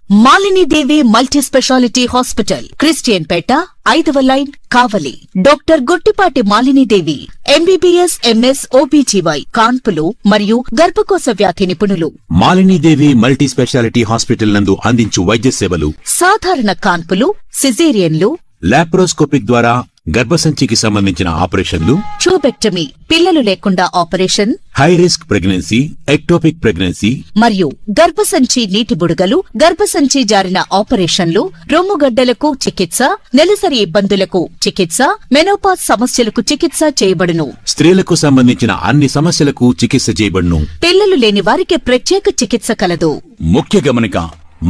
Malini Devi multi speciality hospital, Christian Peta, 5వ line, Kavali. Doctor Guttipati Malinidevi, MBBS, MS, OBGY, కాన్పులు మరియు గర్భకోశ వ్యాధి నిపుణులు. మాలినీదేవి మల్టీ స్పెషాలిటీ హాస్పిటల్ నందు అందించు వైద్య సేవలు: సాధారణ కాన్పులు, సిజేరియన్లు, లాప్రోస్కోపిక్ ద్వారా గర్భసంచికి సంబంధించిన ఆపరేషన్లు, ట్యూబెక్టమీ, పిల్లలు లేకుండా operation, high risk pregnancy, ectopic pregnancy మరియు గర్భసంచి నీటి బుడగలు, గర్భసంచి జారిన ఆపరేషన్లు, రొమ్ముగడ్డలకు చికిత్స, నెలసరి ఇబ్బందులకు చికిత్స, మెనోపాజ్ సమస్యలకు చికిత్స చేయబడును. స్త్రీలకు సంబంధించిన అన్ని సమస్యలకు చికిత్స చేయబడును. పిల్లలు లేని వారికి ప్రత్యేక చికిత్స కలదు. ముఖ్య గమనిక: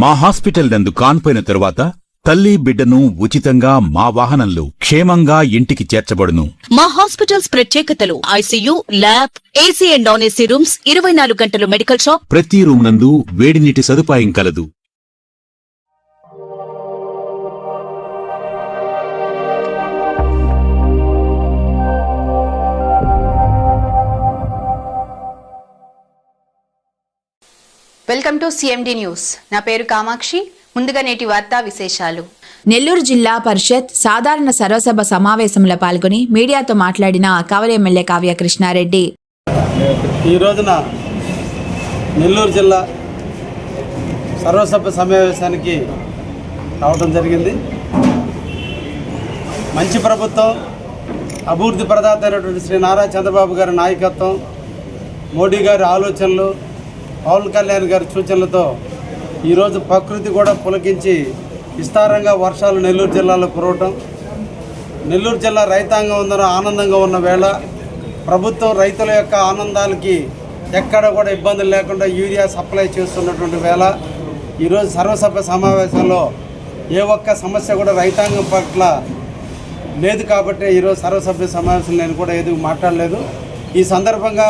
మా హాస్పిటల్ నందు కాన్పోయిన తరువాత తల్లి బిడ్డను ఉచితంగా మా వాహనంలో క్షేమంగా ఇంటికి చేర్చబడును. మా హాస్పిటల్స్ ప్రత్యేకతలు: ICU, lab, AC and non AC rooms, 24 గంటలు మెడికల్ షాప్, ప్రతి రూమ్ నందు వేడి నీటి సదుపాయం కలదు. Welcome to CMD news. నా పేరు కామాక్షి. ముందుగా నేటి వార్తా విశేషాలు. నెల్లూరు జిల్లా పరిషత్ సాధారణ సర్వసభ సమావేశంలో పాల్గొని మీడియాతో మాట్లాడిన కావలి ఎమ్మెల్యే కావ్య కృష్ణారెడ్డి, ఈ రోజున నెల్లూరు జిల్లా సర్వసభ సమావేశానికి రావడం జరిగింది. మంచి ప్రభుత్వం, అభివృద్ధి ప్రదాత అయినటువంటి శ్రీ నారా చంద్రబాబు గారి నాయకత్వం, మోడీ గారి ఆలోచనలు, పవన్ కళ్యాణ్ గారి సూచనలతో ఈరోజు ప్రకృతి కూడా పులకించి విస్తారంగా వర్షాలు నెల్లూరు జిల్లాలో కురవటం, నెల్లూరు జిల్లా రైతాంగం అందరూ ఆనందంగా ఉన్న వేళ ప్రభుత్వం రైతుల యొక్క ఆనందాలకి ఎక్కడ కూడా ఇబ్బందులు లేకుండా యూరియా సప్లై చేస్తున్నటువంటి వేళ ఈరోజు సర్వసభ్య సమావేశంలో ఏ ఒక్క సమస్య కూడా రైతాంగం పట్ల లేదు. కాబట్టి ఈరోజు సర్వసభ్య సమావేశంలో నేను కూడా ఏది మాట్లాడలేదు. ఈ సందర్భంగా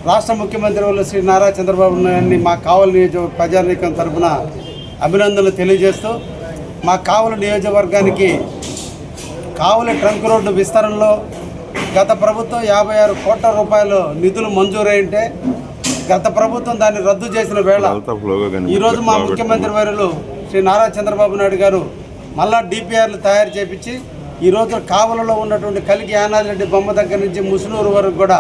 రాష్ట్ర ముఖ్యమంత్రి వాళ్ళు శ్రీ నారా చంద్రబాబు నాయుడిని మా కావలి నియోజకవర్గ ప్రజానీకం తరఫున అభినందనలు తెలియజేస్తూ, మా కావలి నియోజకవర్గానికి కావలి ట్రంక్ రోడ్డు విస్తరణలో గత ప్రభుత్వం 56 కోట్ల రూపాయలు నిధులు మంజూరైంటే గత ప్రభుత్వం దాన్ని రద్దు చేసిన వేళ ఈరోజు మా ముఖ్యమంత్రి వర్యులు శ్రీ నారా చంద్రబాబు నాయుడు గారు మళ్ళా డిపిఆర్లు తయారు చేపించి ఈరోజు కావలిలో ఉన్నటువంటి కలికి యానాదిరెడ్డి బొమ్మ దగ్గర నుంచి ముసునూరు వరకు కూడా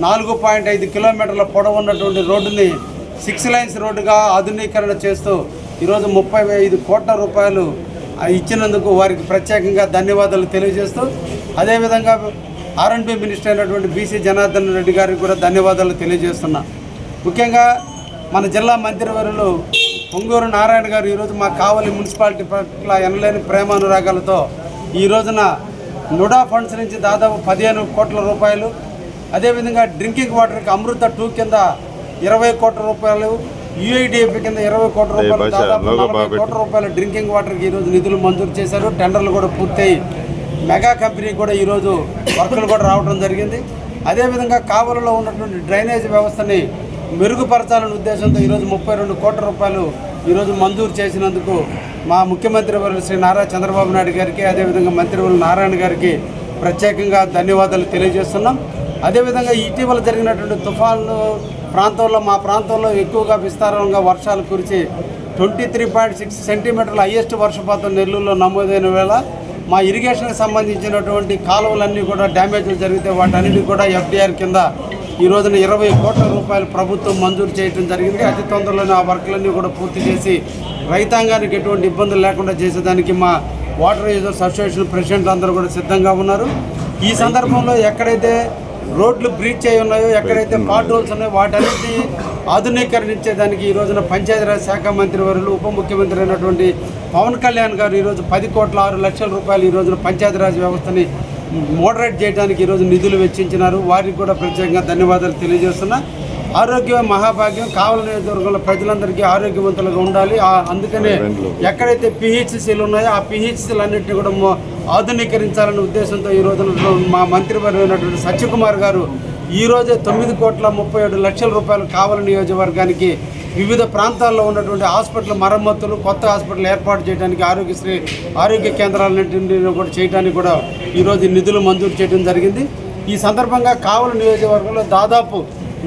4.5 కిలోమీటర్ల పొడవు ఉన్నటువంటి రోడ్డుని 6 లైన్స్ రోడ్డుగా ఆధునీకరణ చేస్తూ ఈరోజు 35 కోట్ల రూపాయలు ఇచ్చినందుకు వారికి ప్రత్యేకంగా ధన్యవాదాలు తెలియజేస్తూ, అదేవిధంగా ఆర్ఎండ్బి మినిస్టర్ అయినటువంటి బీసీ జనార్దన్ రెడ్డి గారికి కూడా ధన్యవాదాలు తెలియజేస్తున్నా. ముఖ్యంగా మన జిల్లా మంత్రివర్యులు పొంగూరు నారాయణ గారు ఈరోజు మా కావలి మున్సిపాలిటీ పట్ల ఎనలేని ప్రేమానురాగాలతో ఈ రోజున నుడా ఫండ్స్ నుంచి దాదాపు 15 కోట్ల రూపాయలు, అదేవిధంగా డ్రింకింగ్ వాటర్కి అమృత 2 కింద 20 కోట్ల రూపాయలు, యూఐడిఎఫ్ కింద 20 కోట్ల రూపాయలు, దాదాపు 40 కోట్ల రూపాయలు డ్రింకింగ్ వాటర్కి ఈరోజు నిధులు మంజూరు చేశారు. టెండర్లు కూడా పూర్తయి మెగా కంపెనీ కూడా ఈరోజు వర్కులు కూడా రావడం జరిగింది. అదేవిధంగా కావలిలో ఉన్నటువంటి డ్రైనేజ్ వ్యవస్థని మెరుగుపరచాలనే ఉద్దేశంతో ఈరోజు 32 కోట్ల రూపాయలు ఈరోజు మంజూరు చేసినందుకు మా ముఖ్యమంత్రి వర్యులు శ్రీ నారా చంద్రబాబు నాయుడు గారికి, అదేవిధంగా మంత్రివర్యులు నారాయణ గారికి ప్రత్యేకంగా ధన్యవాదాలు తెలియజేస్తున్నాం. అదేవిధంగా ఇటీవల జరిగినటువంటి తుఫాను ప్రాంతంలో మా ప్రాంతంలో ఎక్కువగా విస్తారంగా వర్షాలు కురిచి 23.6 సెంటీమీటర్ల హైయెస్ట్ వర్షపాతం నెల్లూరులో నమోదైన వేళ మా ఇరిగేషన్కి సంబంధించినటువంటి కాలువలన్నీ కూడా డ్యామేజ్లు జరిగితే వాటన్నిటికీ కూడా ఎఫ్డిఆర్ కింద ఈ రోజున 20 కోట్ల రూపాయలు ప్రభుత్వం మంజూరు చేయడం జరిగింది. అతి తొందరలోనే ఆ వర్క్లన్నీ కూడా పూర్తి చేసి రైతాంగానికి ఎటువంటి ఇబ్బందులు లేకుండా చేసేదానికి మా వాటర్ యూజర్స్ అసోసియేషన్ ప్రెసిడెంట్లు అందరూ కూడా సిద్ధంగా ఉన్నారు. ఈ సందర్భంలో ఎక్కడైతే రోడ్లు బ్రీచ్ అయి ఉన్నాయో, ఎక్కడైతే పాట్ హోల్స్ ఉన్నాయో వాటన్నిటిని ఆధునీకరించేదానికి ఈ రోజున పంచాయతీరాజ్ శాఖ మంత్రి వర్యులు ఉప ముఖ్యమంత్రి అయినటువంటి పవన్ కళ్యాణ్ గారు ఈరోజు 10,06,00,000 రూపాయలు ఈ రోజున పంచాయతీరాజ్ వ్యవస్థని మోడరేట్ చేయడానికి ఈరోజు నిధులు వెచ్చించినారు. వారికి కూడా ప్రత్యేకంగా ధన్యవాదాలు తెలియజేస్తున్నా. ఆరోగ్యమే మహాభాగ్యం. కావలి నియోజకవర్గంలో ప్రజలందరికీ ఆరోగ్యవంతులుగా ఉండాలి. అందుకనే ఎక్కడైతే పిహెచ్సిలు ఉన్నాయో ఆ పిహెచ్సిలు అన్నింటినీ కూడా ఆధునీకరించాలనే ఉద్దేశంతో ఈ రోజున మా మంత్రివర్యులు అయినటువంటి సత్యకుమార్ గారు ఈరోజే 9,37,00,000 రూపాయలు కావలి నియోజకవర్గానికి వివిధ ప్రాంతాల్లో ఉన్నటువంటి హాస్పిటల్ మరమ్మతులు, కొత్త హాస్పిటల్ ఏర్పాటు చేయడానికి, ఆరోగ్య కేంద్రాలన్నింటినీ కూడా చేయడానికి కూడా ఈరోజు నిధులు మంజూరు చేయడం జరిగింది. ఈ సందర్భంగా కావలి నియోజకవర్గంలో దాదాపు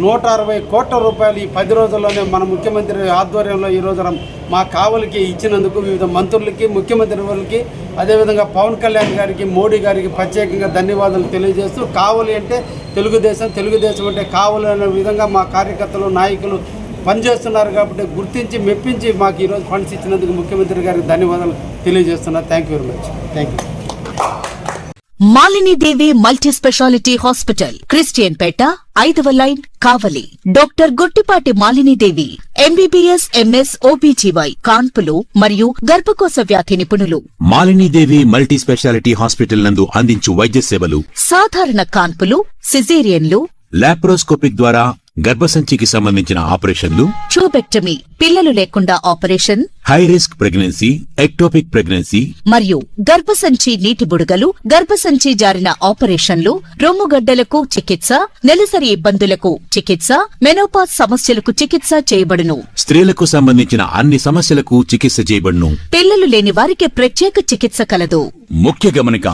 160 కోట్ల రూపాయలు ఈ 10 రోజుల్లోనే మన ముఖ్యమంత్రి ఆధ్వర్యంలో ఈ రోజున మా కావలికి ఇచ్చినందుకు వివిధ మంత్రులకి, ముఖ్యమంత్రి వారికి, అదేవిధంగా పవన్ కళ్యాణ్ గారికి, మోడీ గారికి ప్రత్యేకంగా ధన్యవాదాలు తెలియజేస్తూ, కావలి అంటే తెలుగుదేశం, తెలుగుదేశం అంటే కావలి అనే విధంగా మా కార్యకర్తలు, నాయకులు పనిచేస్తున్నారు కాబట్టి గుర్తించి, మెప్పించి మాకు ఈరోజు ఫండ్స్ ఇచ్చినందుకు ముఖ్యమంత్రి గారికి ధన్యవాదాలు తెలియజేస్తున్నారు. Thank you very much. Thank you. Malinidevi multi speciality hospital, Christian Peta, 5వ line, Kavali. Doctor Guttipati Malinidevi, MBBS, MS, OBGY, కాన్పులు మరియు గర్భకోశ వ్యాధి నిపుణులు. మాలినీదేవి మల్టీ స్పెషాలిటీ హాస్పిటల్ నందు అందించు వైద్య సేవలు: సాధారణ కాన్పులు, సిజేరియన్లు, లాప్రోస్కోపిక్ ద్వారా గర్భసంచికి సంబంధించిన ఆపరేషన్లు, ట్యూబెక్టమీ, పిల్లలు లేకుండా operation, high risk pregnancy, ectopic pregnancy మరియు గర్భసంచి నీటి బుడగలు, గర్భసంచి జారిన ఆపరేషన్లు, రొమ్ముగడ్డలకు చికిత్స, నెలసరి ఇబ్బందులకు చికిత్స, మెనోపాజ్ సమస్యలకు చికిత్స చేయబడును. స్త్రీలకు సంబంధించిన అన్ని సమస్యలకు చికిత్స చేయబడును. పిల్లలు లేని వారికి ప్రత్యేక చికిత్స కలదు. ముఖ్య గమనిక: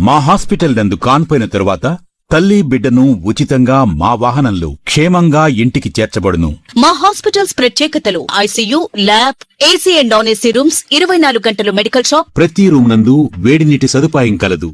మా హాస్పిటల్ నందు కాన్పోయిన తరువాత తల్లి బిడ్డను ఉచితంగా మా వాహనంలో క్షేమంగా ఇంటికి చేర్చబడును. మా హాస్పిటల్స్ ప్రత్యేకతలు: ICU, lab, AC and non AC rooms, 24 గంటలు మెడికల్ షాప్, ప్రతి రూమ్ నందు వేడి నీటి సదుపాయం కలదు.